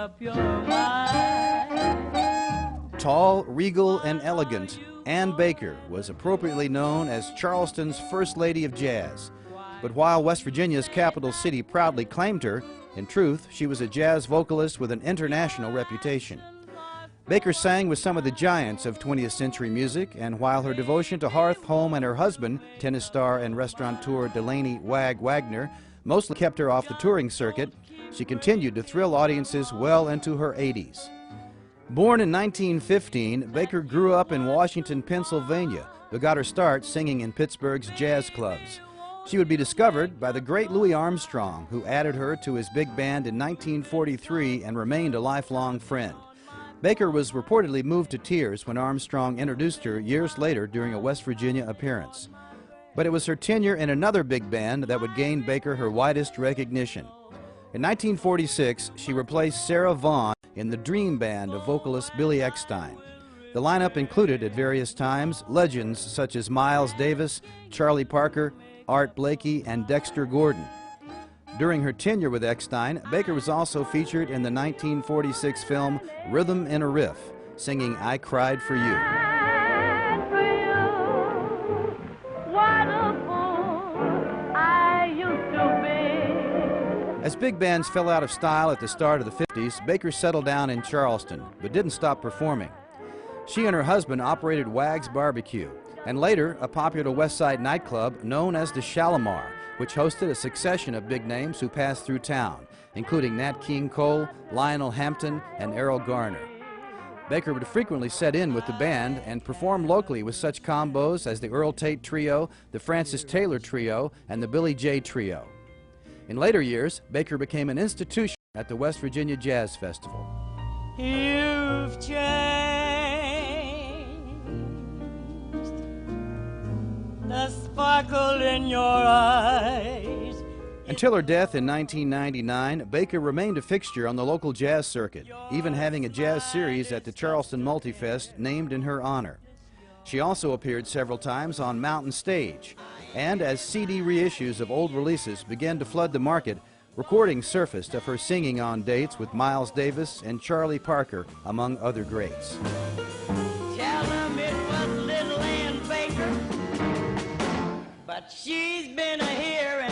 up your mind. Tall, regal, and elegant, Ann Baker was appropriately known as Charleston's First Lady of Jazz. But while West Virginia's capital city proudly claimed her, in truth, she was a jazz vocalist with an international reputation. Baker sang with some of the giants of 20th century music, and while her devotion to hearth, home, and her husband, tennis star and restaurateur Delaney "Wag" Wagner, mostly kept her off the touring circuit, she continued to thrill audiences well into her 80s. Born in 1915, Baker grew up in Washington, Pennsylvania, but got her start singing in Pittsburgh's jazz clubs. She would be discovered by the great Louis Armstrong, who added her to his big band in 1943 and remained a lifelong friend. Baker was reportedly moved to tears when Armstrong introduced her years later during a West Virginia appearance. But it was her tenure in another big band that would gain Baker her widest recognition. In 1946, she replaced Sarah Vaughan in the Dream Band of vocalist Billy Eckstine. The lineup included, at various times, legends such as Miles Davis, Charlie Parker, Art Blakey, and Dexter Gordon. During her tenure with Eckstine, Baker was also featured in the 1946 film Rhythm in a Riff, singing I Cried for You. As big bands fell out of style at the start of the 50s, Baker settled down in Charleston, but didn't stop performing. She and her husband operated Wag's Barbecue, and later a popular West Side nightclub known as the Shalimar, which hosted a succession of big names who passed through town, including Nat King Cole, Lionel Hampton, and Errol Garner. Baker would frequently set in with the band and perform locally with such combos as the Earl Tate Trio, the Francis Taylor Trio, and the Billy J Trio. In later years, Baker became an institution at the West Virginia Jazz Festival. You've changed the sparkle in your eyes. Until her death in 1999, Baker remained a fixture on the local jazz circuit, even having a jazz series at the Charleston Multifest named in her honor. She also appeared several times on Mountain Stage, and as CD reissues of old releases began to flood the market, recordings surfaced of her singing on dates with Miles Davis and Charlie Parker, among other greats. Tell them it was little Ann Baker, but she's been a hero.